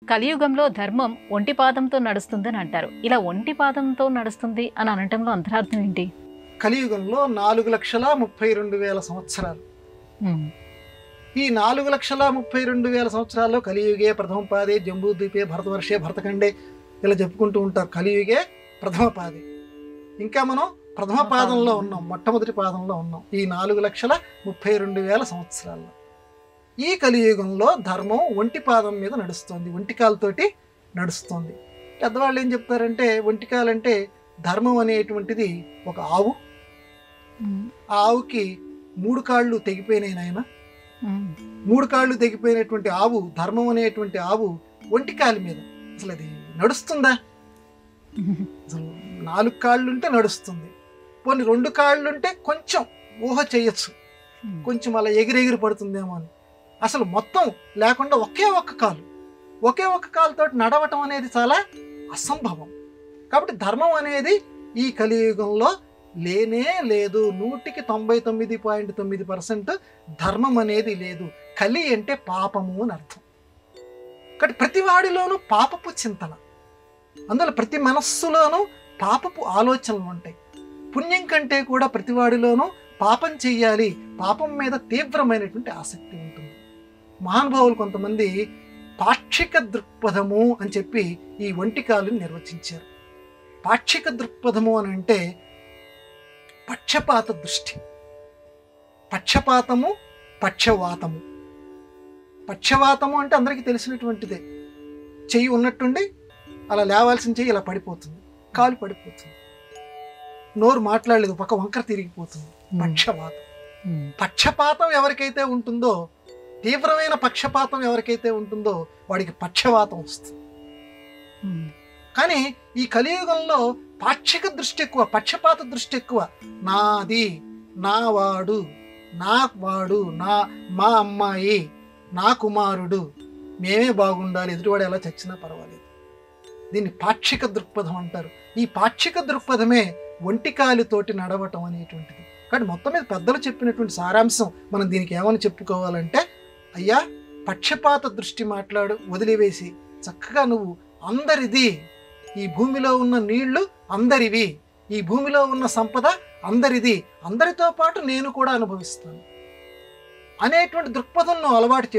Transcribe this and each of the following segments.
కలియుగంలో ధర్మం ఒంటి పాదంతో నడుస్తుందని అంటారు. ఇలా ఒంటి పాదంతో నడుస్తుంది అని అనటంలో అంతరార్థం ఏంటి? కలియుగంలో 4,32,000 సంవత్సరాలు. ఈ 4,32,000 సంవత్సరాల్లో కలియుగే ప్రథమ పాదే జంబూద్వీపే భరతవర్షే భరతఖండే ఇలా చెప్పుకుంటూ ఉంటారు. కలియుగే ప్రథమ పాదే. ఇంకా మనం ప్రథమ పాదంలో ఉన్నాం, మొట్టమొదటి పాదంలో ఉన్నాం ఈ 4,32,000 సంవత్సరాల్లో. ఈ కలియుగంలో ధర్మం ఒంటి పాదం మీద నడుస్తుంది, ఒంటికాలతోటి నడుస్తుంది. పెద్దవాళ్ళు ఏం చెప్తారంటే, ఒంటికాలంటే ధర్మం అనేటువంటిది ఒక ఆవు. ఆ ఆవుకి 3 కాళ్ళు తెగిపోయినాయి నాయన. 3 కాళ్ళు తెగిపోయినటువంటి ఆవు, ధర్మం అనేటువంటి ఆవు ఒంటికాలి మీద అసలు అది నడుస్తుందా? అసలు 4 కాళ్ళుంటే నడుస్తుంది, పోనీ 2 కాళ్ళుంటే కొంచెం ఊహ చేయొచ్చు, కొంచెం అలా ఎగిరెగిరి పడుతుందేమో అని. అసలు మొత్తం లేకుండా ఒకే ఒక్క కాలుతో నడవటం అనేది చాలా అసంభవం. కాబట్టి ధర్మం అనేది ఈ కలియుగంలో లేనే లేదు. 99.9% ధర్మం అనేది లేదు. కలి అంటే పాపము అని అర్థం. కాబట్టి ప్రతి వాడిలోనూ పాపపు చింతన, అందులో ప్రతి మనస్సులోనూ పాపపు ఆలోచనలు ఉంటాయి. పుణ్యం కంటే కూడా ప్రతివాడిలోనూ పాపం చెయ్యాలి, పాపం మీద తీవ్రమైనటువంటి ఆసక్తి ఉంటుంది. మహానుభావులు కొంతమంది పాక్షిక దృక్పథము అని చెప్పి ఈ ఒంటికాలను నిర్వచించారు. పాక్షిక దృక్పథము అని అంటే పక్షపాత దృష్టి. పక్షపాతము, పక్షవాతము. పక్షవాతము అంటే అందరికీ తెలిసినటువంటిదే. చెయ్యి ఉన్నట్టుండి అలా లేవాల్సిన చెయ్యి ఇలా పడిపోతుంది, కాలు పడిపోతుంది, నోరు మాట్లాడలేదు, పక్క వంకర తిరిగిపోతుంది. పక్షవాతం. పక్షపాతం ఎవరికైతే ఉంటుందో, తీవ్రమైన పక్షపాతం ఎవరికైతే ఉంటుందో వాడికి పక్షవాతం వస్తుంది. కానీ ఈ కలియుగంలో పాక్షిక దృష్టి ఎక్కువ, పక్షపాత దృష్టి ఎక్కువ. నాది, నా వాడు, నా మా అమ్మాయి, నా కుమారుడు, మేమే బాగుండాలి, ఎదుటివాడు ఎలా చచ్చినా పర్వాలేదు. దీన్ని పాక్షిక దృక్పథం అంటారు. ఈ పాక్షిక దృక్పథమే ఒంటికాలితోటి నడవటం అనేటువంటిది. కానీ మొత్తం మీద పెద్దలు చెప్పినటువంటి సారాంశం మనం దీనికి ఏమని చెప్పుకోవాలంటే, అయ్యా పక్షపాత దృష్టి వదిలివేసి చక్కగా నువ్వు అందరిది, ఈ భూమిలో ఉన్న నీళ్లు అందరివి, ఈ భూమిలో ఉన్న సంపద అందరిది, అందరితో పాటు నేను కూడా అనుభవిస్తాను అనేటువంటి దృక్పథం నువ్వు అలవాటు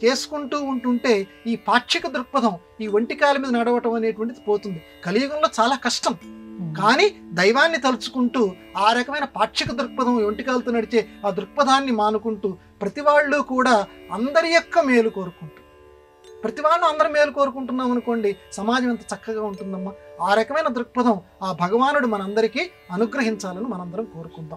చేసుకుంటూ ఉంటుంటే ఈ పాక్షిక దృక్పథం, ఈ ఒంటికాల మీద నడవటం అనేటువంటిది పోతుంది. కలియుగంలో చాలా కష్టం. కానీ దైవాన్ని తలుచుకుంటూ ఆ రకమైన పాక్షిక దృక్పథం, ఒంటికాలతో నడిచే ఆ దృక్పథాన్ని మానుకుంటూ ప్రతి వాళ్ళు కూడా అందరి యొక్క మేలు కోరుకుంటూ, ప్రతి వాళ్ళు అందరి మేలు కోరుకుంటున్నాం అనుకోండి, సమాజం ఎంత చక్కగా ఉంటుందమ్మా. ఆ రకమైన దృక్పథం ఆ భగవానుడు మనందరికీ అనుగ్రహించాలని మనందరం కోరుకుందాం.